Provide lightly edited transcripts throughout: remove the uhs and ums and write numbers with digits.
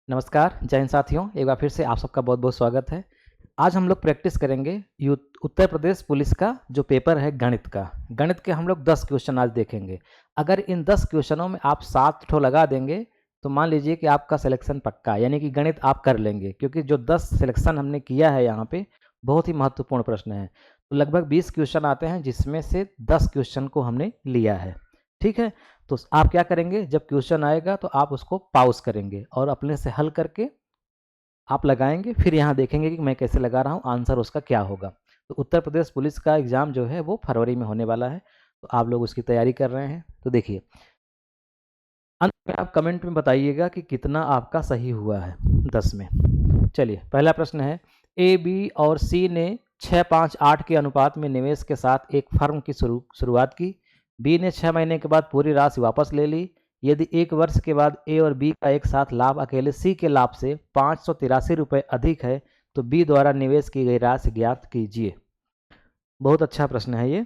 नमस्कार, जय हिंद साथियों। एक बार फिर से आप सबका बहुत-बहुत स्वागत है। आज हम लोग प्रैक्टिस करेंगे उत्तर प्रदेश पुलिस का जो पेपर है गणित का। गणित के हम लोग 10 क्वेश्चन आज देखेंगे। अगर इन 10 क्वेश्चनों में आप 7 ठो लगा देंगे, तो मान लीजिए कि आपका सिलेक्शन पक्का, यानी कि गणित आप कर लेंगे, क्योंकि जो 10 सिलेक्शन हमने किया है यहाँ पे, बहुत ही महत्वपूर्ण प्रश्न है। तो लगभग 20 क्वेश्चन आते हैं, जिसमें से 10 क्वेश्चन को हमने लिया है। ठीक है? तो आप क्या करेंगे, जब क्वेश्चन आएगा तो आप उसको पॉज़ करेंगे और अपने से हल करके आप लगाएँगे, फिर यहाँ देखेंगे कि मैं कैसे लगा रहा हूँ, आंसर उसका क्या होगा। तो उत्तर प्रदेश पुलिस का एग्ज़ाम जो है वो फरवरी में होने वाला है, तो आप लोग उसकी तैयारी कर रहे हैं। तो देखिए, अंत में आप कमेंट में बताइएगा कि कितना आपका सही हुआ है 10 में। चलिए, पहला प्रश्न है, ए, बी और सी ने 6-5-8 के अनुपात में निवेश के साथ एक फर्म की शुरुआत की। बी ने 6 महीने के बाद पूरी राशि वापस ले ली। यदि 1 वर्ष के बाद ए और बी का एक साथ लाभ अकेले सी के लाभ से 583 रुपये अधिक है, तो बी द्वारा निवेश की गई राशि ज्ञात कीजिए। बहुत अच्छा प्रश्न है ये।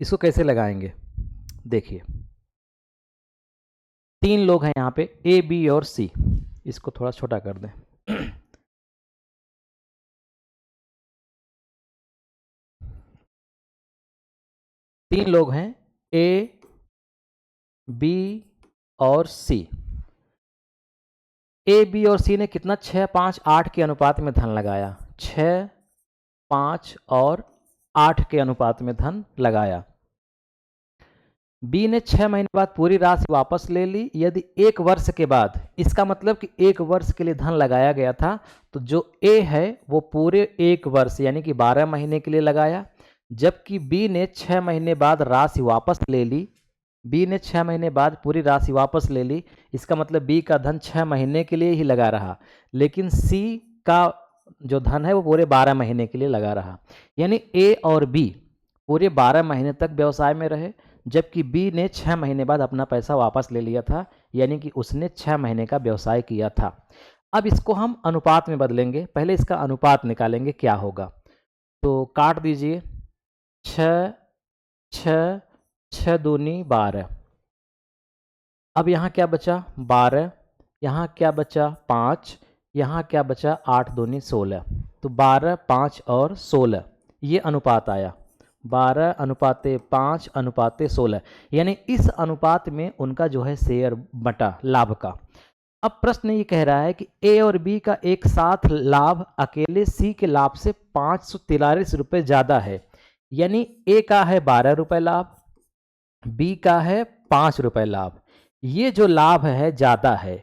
इसको कैसे लगाएंगे? देखिए, 3 लोग हैं यहाँ पे, ए, बी और सी। इसको थोड़ा छोटा कर दें। 3 लोग हैं, ए, बी और सी। ए, बी और सी ने कितना 6-5-8 के अनुपात में धन लगाया। 6, 5 और 8 के अनुपात में धन लगाया। बी ने 6 महीने बाद पूरी राशि वापस ले ली। यदि 1 वर्ष के बाद, इसका मतलब कि 1 वर्ष के लिए धन लगाया गया था, तो जो ए है वो पूरे 1 वर्ष यानी कि 12 महीने के लिए लगाया, जबकि बी ने 6 महीने बाद राशि वापस ले ली। बी ने 6 महीने बाद पूरी राशि वापस ले ली, इसका मतलब बी का धन 6 महीने के लिए ही लगा रहा, लेकिन सी का जो धन है वो पूरे 12 महीने के लिए लगा रहा। यानी ए और बी पूरे 12 महीने तक व्यवसाय में रहे, जबकि बी ने 6 महीने बाद अपना पैसा वापस ले लिया था, यानी कि उसने 6 महीने का व्यवसाय किया था। अब इसको हम अनुपात में बदलेंगे। पहले इसका अनुपात निकालेंगे, क्या होगा। तो काट दीजिए, 6, 6, 6 दूनी 12। अब यहाँ क्या बचा, 12। यहाँ क्या बचा, 5। यहाँ क्या बचा, 8 दूनी 16। तो 12, 5 और 16 ये अनुपात आया। 12 अनुपाते 5 अनुपाते 16, यानी इस अनुपात में उनका जो है शेयर बटा लाभ का। अब प्रश्न ये कह रहा है कि ए और बी का एक साथ लाभ अकेले सी के लाभ से 543 रुपये ज़्यादा है। यानी ए का है 12 रुपये लाभ, बी का है 5 रुपये लाभ। ये जो लाभ है ज़्यादा है,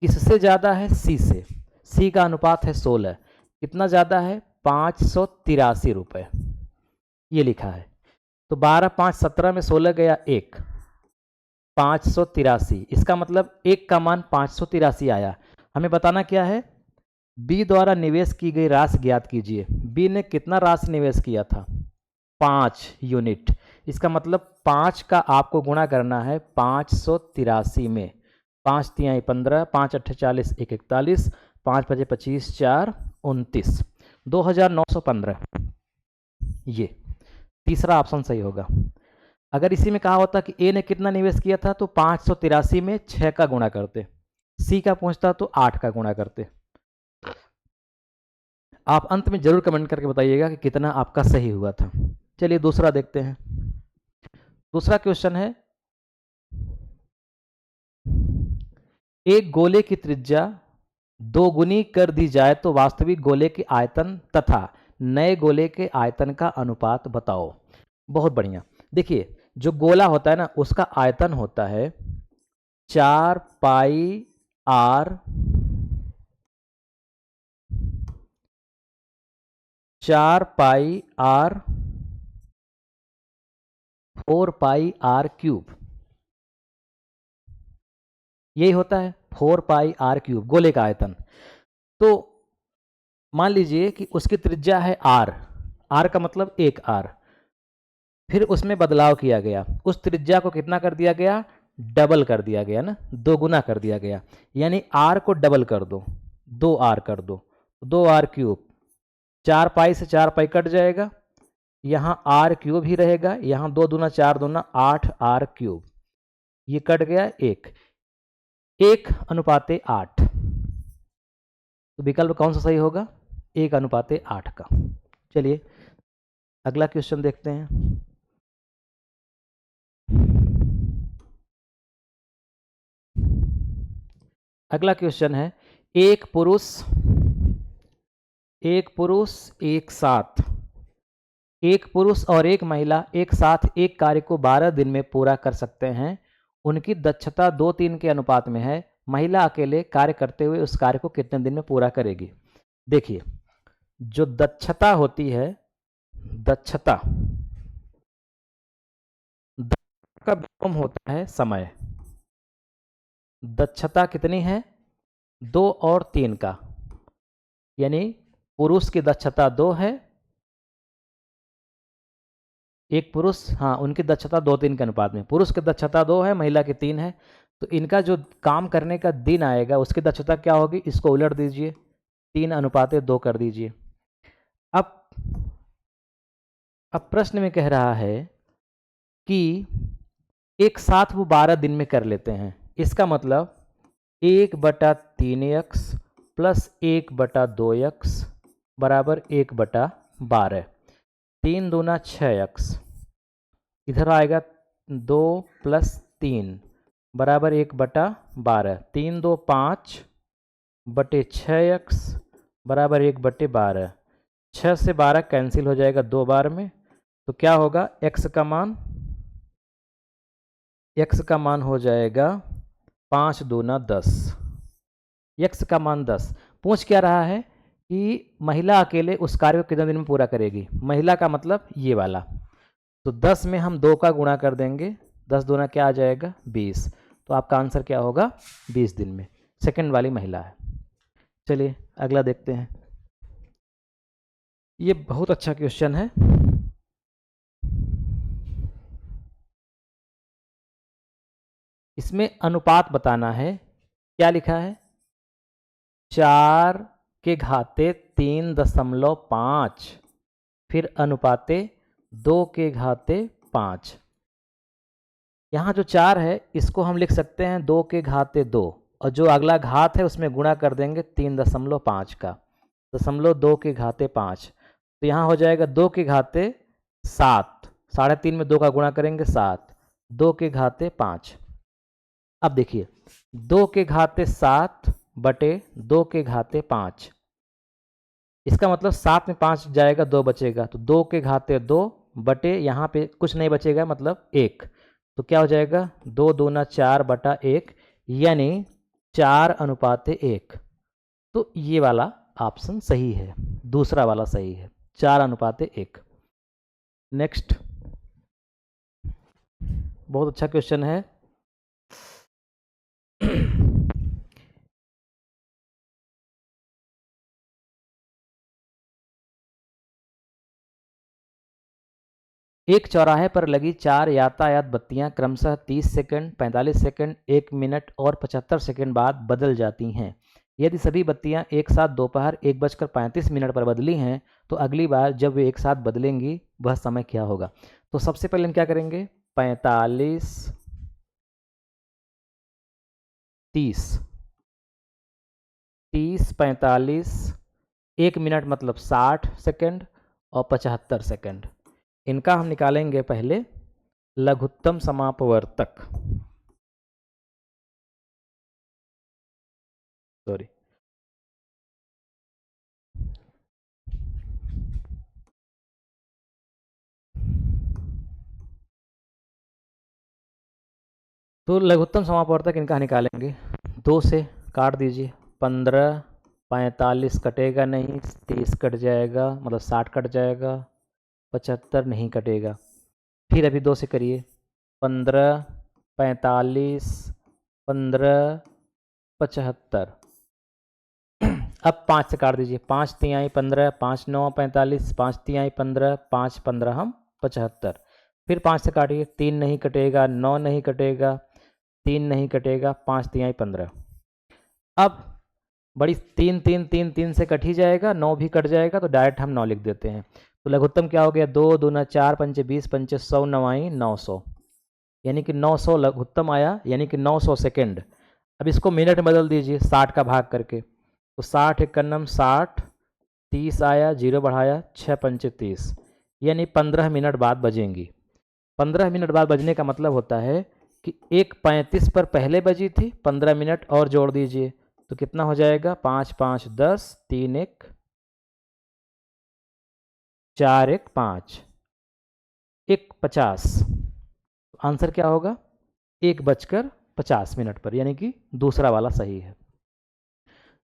किससे ज़्यादा है, सी से। सी का अनुपात है 16। कितना ज़्यादा है, 583 रुपये, ये लिखा है। तो 12, 5, 17 में 16 गया 1, 583। इसका मतलब 1 का मान 583 आया। हमें बताना क्या है, बी द्वारा निवेश की गई राशि ज्ञात कीजिए। बी ने कितना राशि निवेश किया था, 5 यूनिट। इसका मतलब 5 का आपको गुणा करना है 583 में। 5 तिहाई 15, 5 अट्ठे 40, 1 41, 5 पचे 25, 4 29, 2915। ये तीसरा ऑप्शन सही होगा। अगर इसी में कहा होता कि ए ने कितना निवेश किया था, तो 583 में 6 का गुणा करते। सी का पूछता तो 8 का गुणा करते। आप अंत में जरूर कमेंट करके बताइएगा कि कितना आपका सही हुआ था। चलिए दूसरा देखते हैं। दूसरा क्वेश्चन है, एक गोले की त्रिज्या दोगुनी कर दी जाए तो वास्तविक गोले के आयतन तथा नए गोले के आयतन का अनुपात बताओ। बहुत बढ़िया। देखिए, जो गोला होता है ना, उसका आयतन होता है 4 pi r 4 pi r 4 pi r cube, यही होता है 4 पाई आर क्यूब गोले का आयतन। तो मान लीजिए कि उसकी त्रिज्या है आर, आर का मतलब 1 आर। फिर उसमें बदलाव किया गया, उस त्रिज्या को कितना कर दिया गया, डबल कर दिया गया ना, 2 गुना कर दिया गया। यानी आर को डबल कर दो, 2 आर कर दो, 2 आर क्यूब। 4 पाई से 4 पाई कट जाएगा, यहाँ आर क्यूब ही रहेगा। यहाँ 2 दूना 4 दूना 8 आर क्यूब, ये कट गया 1, 1 अनुपाते 8। तो विकल्प कौन सा सही होगा? 1:8 का। चलिए अगला क्वेश्चन देखते हैं। अगला क्वेश्चन है, एक पुरुष एक पुरुष और एक महिला एक साथ एक कार्य को 12 दिन में पूरा कर सकते हैं। उनकी दक्षता 2:3 के अनुपात में है। महिला अकेले कार्य करते हुए उस कार्य को कितने दिन में पूरा करेगी? देखिए, जो दक्षता होती है, दक्षता का विलोम होता है समय। दक्षता कितनी है? 2 और 3 का, यानी पुरुष की दक्षता 2 है, एक पुरुष, हाँ, उनकी दक्षता 2:3 के अनुपात में। पुरुष की दक्षता 2 है, महिला की 3 है, तो इनका जो काम करने का दिन आएगा उसकी दक्षता क्या होगी? इसको उलट दीजिए, 3:2 कर दीजिए। अब प्रश्न में कह रहा है कि एक साथ वो 12 दिन में कर लेते हैं। इसका मतलब 1/3x प्लस 1/2x बराबर 1/12। 3 दूना 6x, इधर आएगा 2 + 3 बराबर 1/12। 3 2 5 बटे 6x बराबर 1/12। 6 से 12 कैंसिल हो जाएगा 2 बार में, तो क्या होगा? x का मान हो जाएगा 5 दूना 10। x का मान 10। पूछ क्या रहा है कि महिला अकेले उस कार्य को कितने दिन में पूरा करेगी? महिला का मतलब ये वाला, तो 10 में हम 2 का गुणा कर देंगे, 10 दूना क्या आ जाएगा? 20। तो आपका आंसर क्या होगा? 20 दिन में। सेकंड वाली महिला है। चलिए अगला देखते हैं। ये बहुत अच्छा क्वेश्चन है। इसमें अनुपात बताना है। क्या लिखा है? 4 के घाते 3.5 फिर अनुपाते 2 के घाते 5। यहाँ जो 4 है इसको हम लिख सकते हैं 2 के घाते 2, और जो अगला घात है उसमें गुणा कर देंगे 3.5 का, 2 के घाते 5। तो यहाँ हो जाएगा 2 के घाते 7, 3.5 में 2 का गुणा करेंगे 7, 2 के घाते 5। अब देखिए 2 के घाते 7 बटे 2 के घाते 5, इसका मतलब 7 में 5 जाएगा, 2 बचेगा, तो 2 के घाते 2 बटे यहाँ पे कुछ नहीं बचेगा, मतलब 1। तो क्या हो जाएगा? 2 दूना 4/1, यानी 4:1। तो ये वाला ऑप्शन सही है, दूसरा वाला सही है, 4:1। नेक्स्ट, बहुत अच्छा क्वेश्चन है। एक चौराहे पर लगी 4 यातायात बत्तियां क्रमशः 30 सेकंड, 45 सेकंड, 1 मिनट और 75 सेकंड बाद बदल जाती हैं। यदि सभी बत्तियां एक साथ दोपहर 1:35 पर बदली हैं, तो अगली बार जब वे एक साथ बदलेंगी वह समय क्या होगा? तो सबसे पहले हम क्या करेंगे? 45 30 30 45, 1 मिनट मतलब 60 सेकंड और 75 सेकंड, इनका हम निकालेंगे पहले लघुत्तम समापवर्तक। सॉरी, तो लघुत्तम समापवर्तक इनका निकालेंगे। 2 से काट दीजिए, 15, 45 कटेगा नहीं, 30 कट जाएगा, मतलब 60 कट जाएगा, 75 नहीं कटेगा। फिर अभी 2 से करिए, 15, 45, 15, 75। अब 5 से काट दीजिए, 5 तिहाई 15, 5 9 45, 5 तिहाई 15, 5 15 हम 75। फिर 5 से काटिए, 3 नहीं कटेगा, 9 नहीं कटेगा, 3 नहीं कटेगा, 5 तिहाई 15। अब बड़ी 3 3 3 3 से कट ही जाएगा, 9 भी कट जाएगा, तो डायरेक्ट हम 9 लिख देते हैं। तो लघुत्तम क्या हो गया? 2 दूना 4 पंचे 20 पंचे 100 9 900, यानी कि 900 लघुत्तम आया, यानी कि 900 सेकंड। अब इसको मिनट में बदल दीजिए 60 का भाग करके, तो 60 एकन्नम 60, 30 आया, 0 बढ़ाया, 6 पंचे 30, यानी 15 मिनट बाद बजेंगी। 15 मिनट बाद बजने का मतलब होता है कि 1:35 पर पहले बजी थी, 15 मिनट और जोड़ दीजिए तो कितना हो जाएगा, 5 5 10, 3 1 4 1 5, 1:50। आंसर क्या होगा, 1:50 पर, यानी कि दूसरा वाला सही है।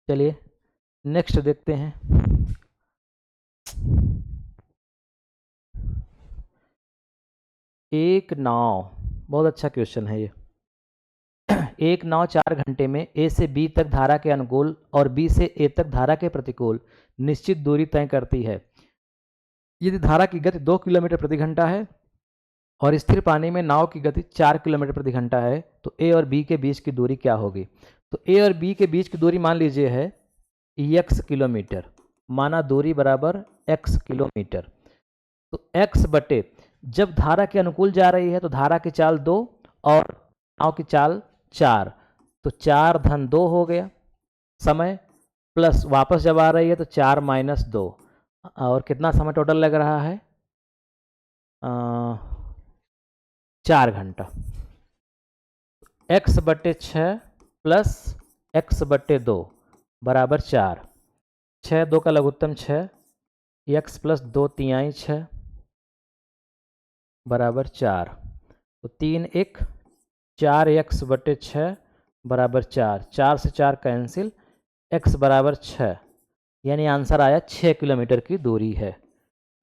चलिए नेक्स्ट देखते हैं। एक नाव, बहुत अच्छा क्वेश्चन है ये। एक नाव 4 घंटे में ए से बी तक धारा के अनुकूल और बी से ए तक धारा के प्रतिकूल निश्चित दूरी तय करती है। यदि धारा की गति 2 किलोमीटर प्रति घंटा है और स्थिर पानी में नाव की गति 4 किलोमीटर प्रति घंटा है तो ए और बी के बीच की दूरी क्या होगी। तो ए और बी के बीच की दूरी मान लीजिए है x किलोमीटर, माना दूरी बराबर x किलोमीटर। तो x बटे, जब धारा के अनुकूल जा रही है तो धारा की चाल 2 और नाव की चाल 4, तो 4 धन 2 हो गया समय, प्लस वापस जब आ रही है तो 4 माइनस 2, और कितना समय टोटल लग रहा है, 4 घंटा। x बटे 6 प्लस x बटे 2 बराबर 4, 6 2 का लघुत्तम 6, x प्लस 2 तिहाई 6 बराबर 4, तो 3 1 4 x बटे 6 बराबर 4, 4 से 4 कैंसिल, x बराबर 6, यानी आंसर आया 6 किलोमीटर की दूरी है।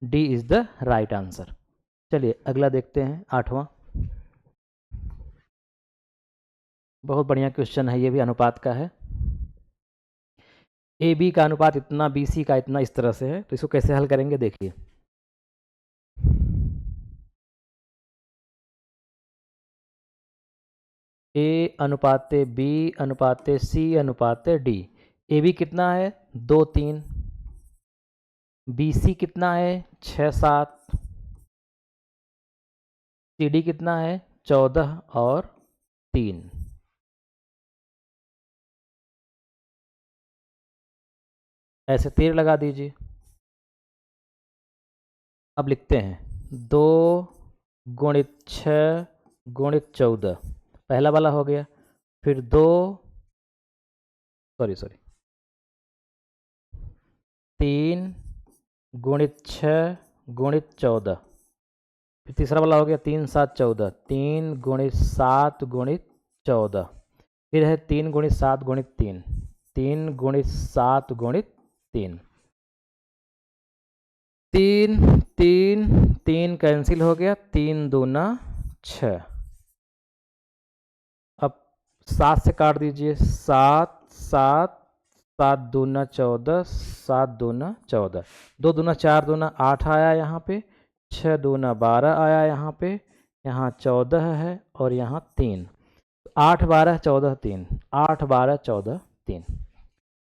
D is the right answer. चलिए अगला देखते हैं, 8वां। बहुत बढ़िया क्वेश्चन है, ये भी अनुपात का है। ए बी का अनुपात इतना, बी सी का इतना, इस तरह से है, तो इसको कैसे हल करेंगे देखिए। ए अनुपाते बी अनुपाते सी अनुपाते डी। ए बी कितना है, 2 3, बी सी कितना है, 6 7, सी डी कितना है, 14 और 3। ऐसे तीर लगा दीजिए। अब लिखते हैं 2 गुणित 6 गुणित 14, पहला वाला हो गया, फिर 2 सॉरी 3 गुणित 6 गुणित 14, फिर तीसरा वाला हो गया 3 7 14, 3 गुणित 7 गुणित 14, फिर है 3 गुणित 7 गुणित 3, 3 गुणित 7 गुणित 3, 3 3 3 कैंसिल हो गया, 3 दूना 6। अब 7 से काट दीजिए, 7 7 7 दूना 14, 7 दूना 14, 2 दूना 4 दूना 8 आया यहाँ पे, 6 दूना 12 आया यहाँ पे, यहाँ 14 है और यहाँ 3, 8 12 14 3, 8 12 14 3।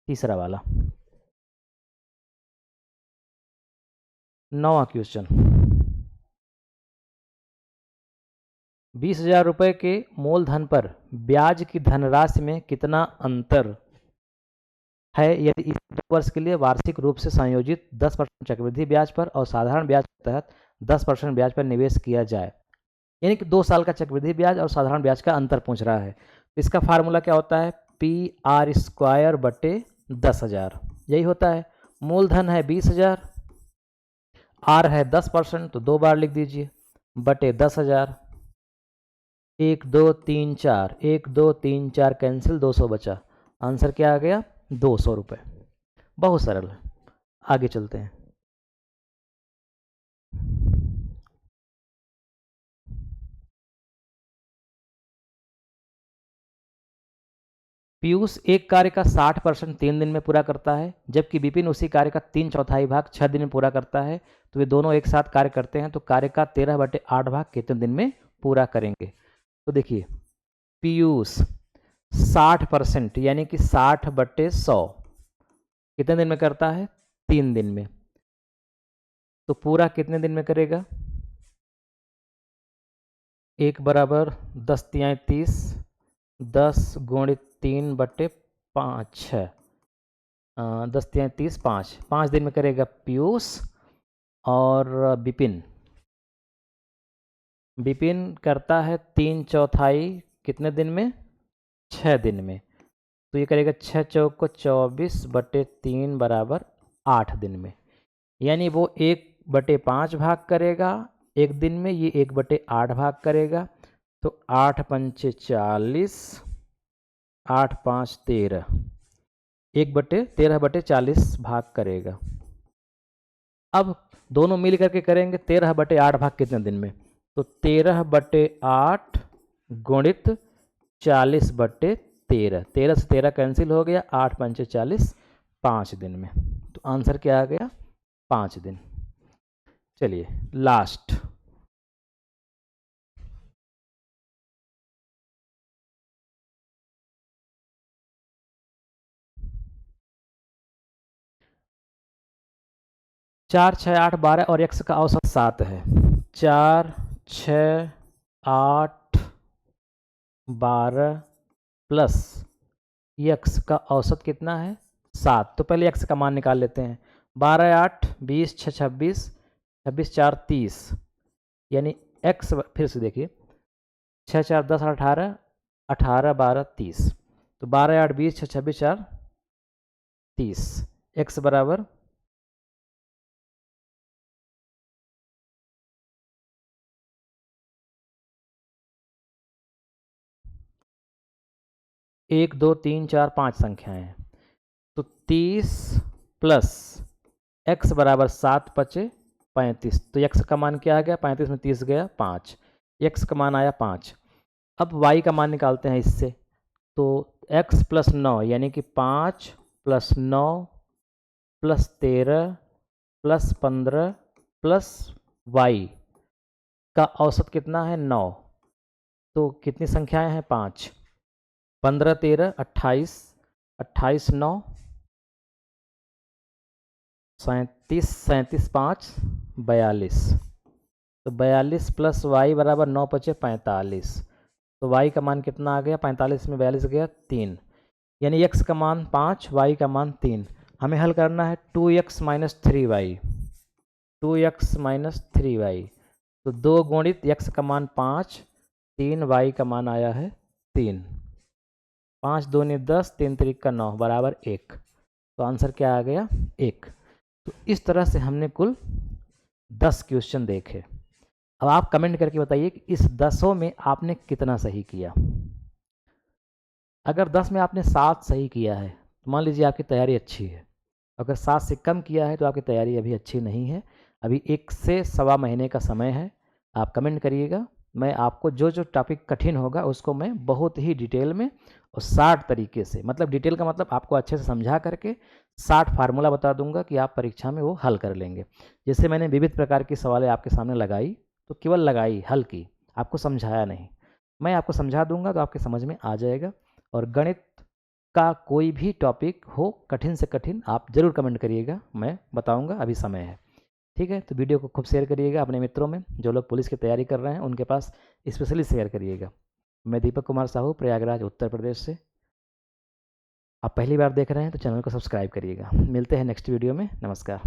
तीसरा वाला 9वां क्वेश्चन। 20,000 रुपये के मूलधन पर ब्याज की धनराशि में कितना अंतर है यदि इस 2 वर्ष के लिए वार्षिक रूप से संयोजित 10% चक्रवृद्धि ब्याज पर और साधारण ब्याज के तहत 10% ब्याज पर निवेश किया जाए। यानी कि 2 साल का चक्रवृद्धि ब्याज और साधारण ब्याज का अंतर पूछ रहा है। तो इसका फार्मूला क्या होता है, PR² बटे 10,000, यही होता है। मूलधन है 20,000, R है 10%, तो 2 बार लिख दीजिए, बटे 10,000, 1 2 3 4, 1 2 3 4 कैंसिल, 200 बचा, आंसर क्या आ गया, 200 रुपये। बहुत सरल है, आगे चलते हैं। पीयूष एक कार्य का 60% 3 दिन में पूरा करता है, जबकि विपिन उसी कार्य का 3/4 भाग 6 दिन में पूरा करता है। तो वे दोनों एक साथ कार्य करते हैं, तो कार्य का 13/8 भाग कितने दिन में पूरा करेंगे। तो देखिए पीयूष 60% यानी कि 60/100 कितने दिन में करता है, 3 दिन में, तो पूरा कितने दिन में करेगा, 1 बराबर 10 तिहाई 30, 10 गुणित 3/5 6, 10 3 30 5 5 दिन में करेगा पीयूष और विपिन। विपिन करता है 3/4 कितने दिन में? 6 दिन में। तो ये करेगा 6 चौक को 24/3 बराबर 8 दिन में। यानी वो 1/5 भाग करेगा एक दिन में, ये 1/8 भाग करेगा। तो 8 पंचे 40, 8 5 13, 1/13/40 भाग करेगा। अब दोनों मिल करके करेंगे 13/8 भाग कितने दिन में? तो 13/8 गुणित 40/13, 13 से 13 कैंसिल हो गया, 8 पंचे 40, 5 दिन में। तो आंसर क्या आ गया? 5 दिन। चलिए लास्ट, चार 6 8 12 और x का औसत 7 है। 4 6 8 12 प्लस x का औसत कितना है? 7। तो पहले x का मान निकाल लेते हैं। 12 8 20 6 26, 26 4 30, यानी x फिर से देखिए 6 4 10 18, 18 12 30। तो 12 8 20 6 26 4 30, x बराबर 1 2 3 4 5 संख्याएं हैं। तो 30 प्लस x बराबर 7 पचे 35। तो x का मान क्या आ गया? 35 में 30 गया 5, x का मान आया 5। अब y का मान निकालते हैं इससे। तो x प्लस 9 यानी कि 5 plus 9 plus 13 plus 15 plus y का औसत कितना है? 9। तो कितनी संख्याएं हैं? 5। 15 13 28, 28 9 37, 37 5 42। तो 42 प्लस वाई बराबर 9 पचे 45। तो y का मान कितना आ गया? 45 में 42 गया 3, यानी x का मान 5, y का मान 3। हमें हल करना है 2x minus 3y, 2x minus 3y। तो 2 गुणित x का मान 5, 3 y का मान आया है 3। 5 2 10, 3 3 का 9 बराबर 1। तो आंसर क्या आ गया? 1। तो इस तरह से हमने कुल 10 क्वेश्चन देखे। अब आप कमेंट करके बताइए कि इस 10 में आपने कितना सही किया। अगर 10 में आपने 7 सही किया है तो मान लीजिए आपकी तैयारी अच्छी है। अगर 7 से कम किया है तो आपकी तैयारी अभी अच्छी नहीं है। अभी 1 से सवा महीने का समय है। आप कमेंट करिएगा, मैं आपको जो जो टॉपिक कठिन होगा उसको मैं बहुत ही डिटेल में और 60 तरीके से, मतलब डिटेल का मतलब आपको अच्छे से समझा करके 60 फार्मूला बता दूंगा कि आप परीक्षा में वो हल कर लेंगे। जैसे मैंने विविध प्रकार की सवालें आपके सामने लगाई, तो केवल लगाई, हल की, आपको समझाया नहीं। मैं आपको समझा दूंगा तो आपके समझ में आ जाएगा। और गणित का कोई भी टॉपिक हो कठिन से कठिन, आप ज़रूर कमेंट करिएगा, मैं बताऊंगा, अभी समय है। ठीक है, तो वीडियो को खूब शेयर करिएगा अपने मित्रों में, जो लोग पुलिस की तैयारी कर रहे हैं उनके पास स्पेशली शेयर करिएगा। मैं दीपक कुमार साहू, प्रयागराज उत्तर प्रदेश से। आप पहली बार देख रहे हैं तो चैनल को सब्सक्राइब करिएगा। मिलते हैं नेक्स्ट वीडियो में। नमस्कार।